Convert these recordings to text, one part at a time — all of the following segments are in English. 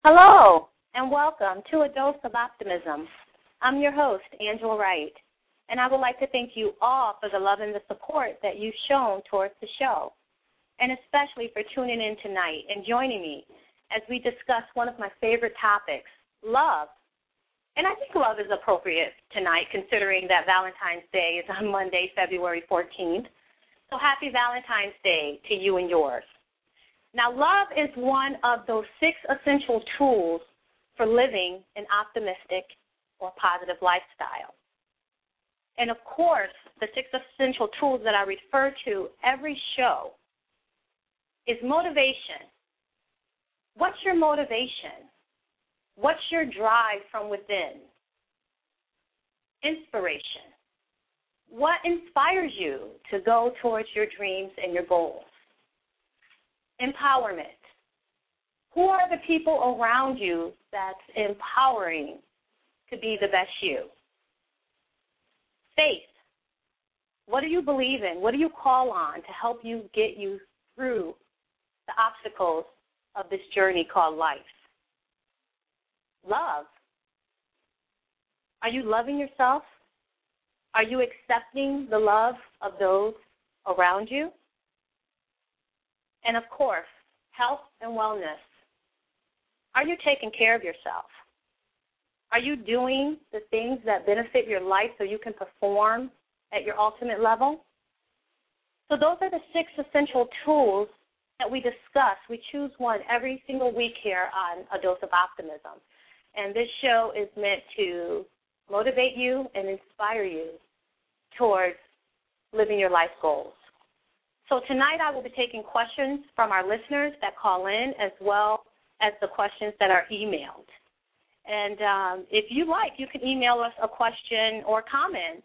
Hello, and welcome to A Dose of Optimism. I'm your host, Angela Wright, and I would like to thank you all for the love and the support that you've shown towards the show, and especially for tuning in tonight and joining me as we discuss one of my favorite topics, love. And I think love is appropriate tonight, considering that Valentine's Day is on Monday, February 14th. So happy Valentine's Day to you and yours. Now, love is one of those 6 essential tools for living an optimistic or positive lifestyle. And, of course, the 6 essential tools that I refer to every show is motivation. What's your motivation? What's your drive from within? Inspiration. What inspires you to go towards your dreams and your goals? Empowerment. Who are the people around you that's empowering to be the best you? Faith. What do you believe in? What do you call on to help you get you through the obstacles of this journey called life? Love. Are you loving yourself? Are you accepting the love of those around you? And, of course, health and wellness. Are you taking care of yourself? Are you doing the things that benefit your life so you can perform at your ultimate level? So those are the 6 essential tools that we discuss. We choose one every single week here on A Dose of Optimism. And this show is meant to motivate you and inspire you towards living your life goals. So tonight I will be taking questions from our listeners that call in, as well as the questions that are emailed. And if you like, you can email us a question or comment.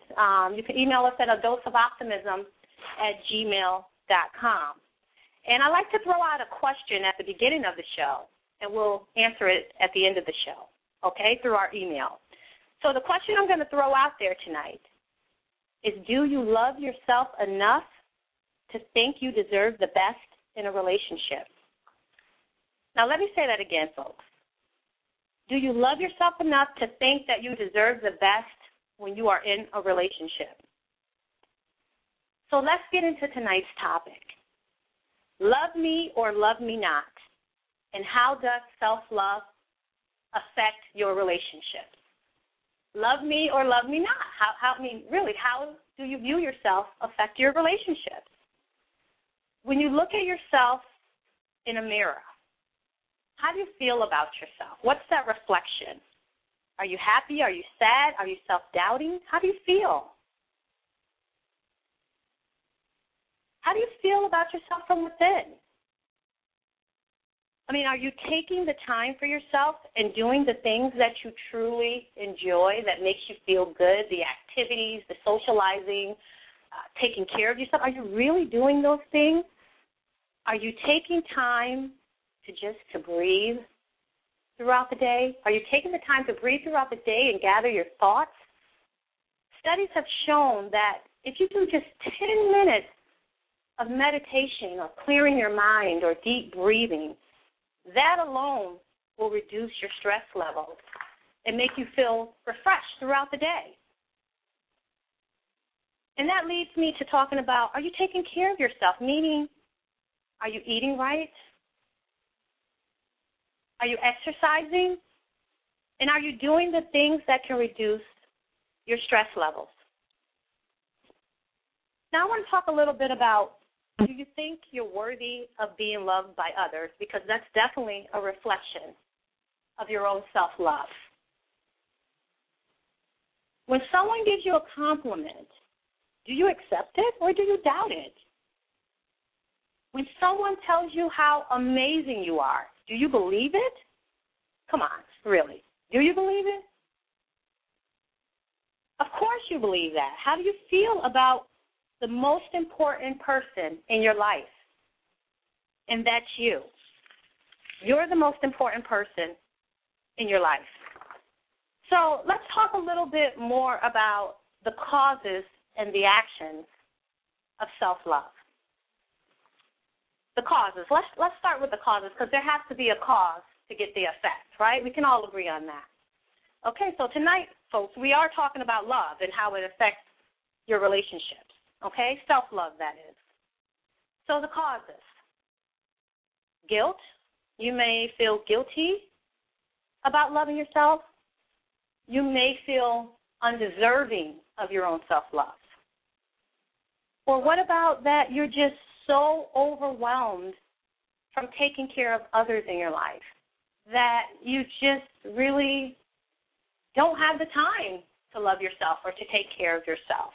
You can email us at adoseofoptimism@gmail.com. And I like to throw out a question at the beginning of the show, and we'll answer it at the end of the show, okay, through our email. So the question I'm going to throw out there tonight is, do you love yourself enough to think you deserve the best in a relationship? Now, let me say that again, folks. Do you love yourself enough to think that you deserve the best when you are in a relationship? So let's get into tonight's topic. Love me or love me not, and how does self-love affect your relationships? Love me or love me not? How do you view yourself affect your relationships? When you look at yourself in a mirror, how do you feel about yourself? What's that reflection? Are you happy? Are you sad? Are you self-doubting? How do you feel? How do you feel about yourself from within? I mean, are you taking the time for yourself and doing the things that you truly enjoy, that makes you feel good, the activities, the socializing, taking care of yourself? Are you really doing those things? Are you taking time to breathe throughout the day? Are you taking the time to breathe throughout the day and gather your thoughts? Studies have shown that if you do just 10 minutes of meditation or clearing your mind or deep breathing, that alone will reduce your stress levels and make you feel refreshed throughout the day. And that leads me to talking about, are you taking care of yourself? Meaning, are you eating right? Are you exercising? And are you doing the things that can reduce your stress levels? Now I want to talk a little bit about, do you think you're worthy of being loved by others? Because that's definitely a reflection of your own self-love. When someone gives you a compliment, do you accept it or do you doubt it? When someone tells you how amazing you are, do you believe it? Come on, really. Do you believe it? Of course you believe that. How do you feel about the most important person in your life? And that's you. You're the most important person in your life. So let's talk a little bit more about the causes and the actions of self-love. The causes. Let's start with the causes, because there has to be a cause to get the effect, right? We can all agree on that. Okay, so tonight, folks, we are talking about love and how it affects your relationships, okay? Self-love, that is. So the causes. Guilt. You may feel guilty about loving yourself. You may feel undeserving of your own self-love. Or what about that you're just so overwhelmed from taking care of others in your life that you just really don't have the time to love yourself or to take care of yourself.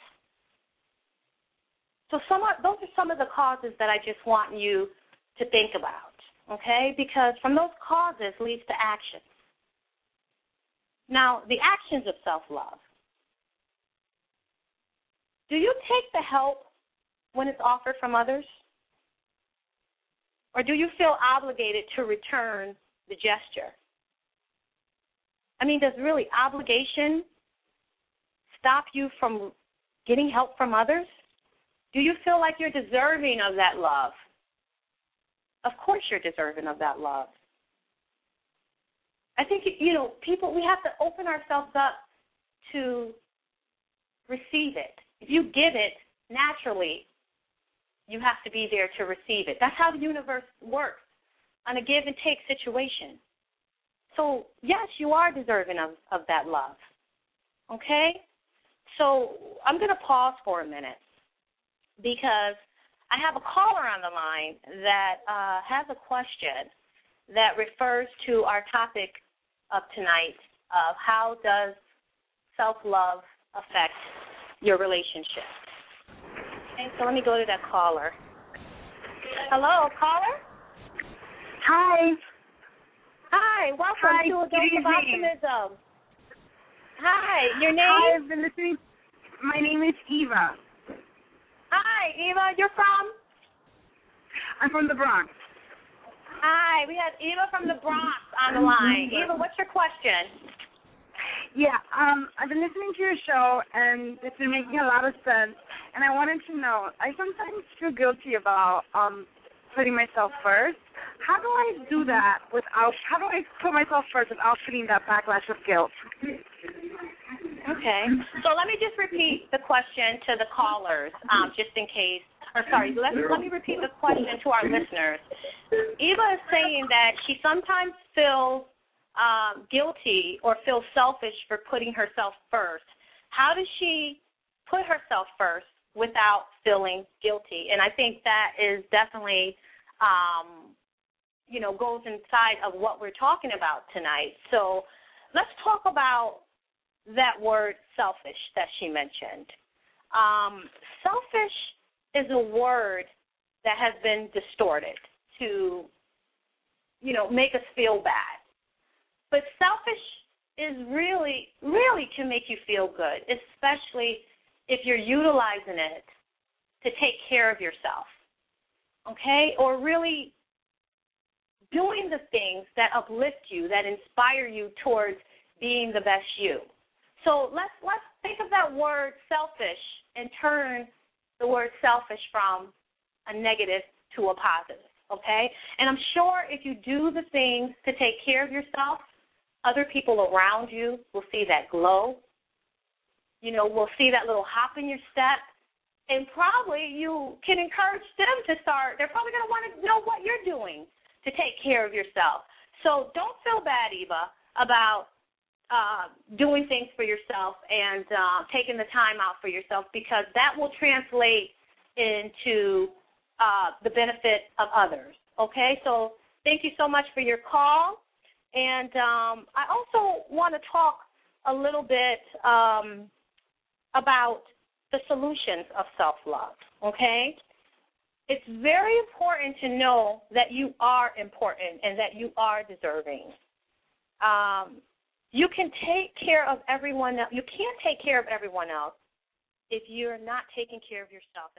So those are some of the causes that I just want you to think about, okay? Because from those causes leads to actions. Now, the actions of self-love. Do you take the help when it's offered from others? Or do you feel obligated to return the gesture? I mean, does really obligation stop you from getting help from others? Do you feel like you're deserving of that love? Of course you're deserving of that love. I think, people, we have to open ourselves up to receive it. If you give it naturally, you have to be there to receive it. That's how the universe works, on a give and take situation. So, yes, you are deserving of that love, okay? So I'm going to pause for a minute because I have a caller on the line that has a question that refers to our topic of tonight of how does self-love affect your relationship. Okay, so let me go to that caller. Hello, caller? Hi. Hi, welcome to a Dose of Optimism. Hi, your name? Hi, I've been listening. My name is Eva. Hi, Eva, you're from? I'm from the Bronx. Hi, we have Eva from the Bronx on the line. Eva, what's your question? Yeah, I've been listening to your show, and it's been making a lot of sense. And I wanted to know, I sometimes feel guilty about putting myself first. How do I do that how do I put myself first without feeling that backlash of guilt? Okay. So let me just repeat the question to the callers, just in case. Or sorry, let me repeat the question to our listeners. Eva is saying that she sometimes feels guilty or feels selfish for putting herself first. How does she put herself first without feeling guilty? And I think that is definitely, goes inside of what we're talking about tonight. So let's talk about that word selfish that she mentioned. Selfish is a word that has been distorted to, make us feel bad. But selfish is really can make you feel good, especially if you're utilizing it to take care of yourself, okay? Or really doing the things that uplift you, that inspire you towards being the best you. So let's think of that word selfish and turn the word selfish from a negative to a positive, okay? And I'm sure if you do the things to take care of yourself, other people around you will see that glow. Will see that little hop in your step. And probably you can encourage them to start. They're probably going to want to know what you're doing to take care of yourself. So don't feel bad, Eva, about doing things for yourself and taking the time out for yourself, because that will translate into the benefit of others, okay? So thank you so much for your call. And I also want to talk a little bit about the solutions of self-love, okay? It's very important to know that you are important and that you are deserving. You can take care of everyone else. You can't take care of everyone else if you're not taking care of yourself.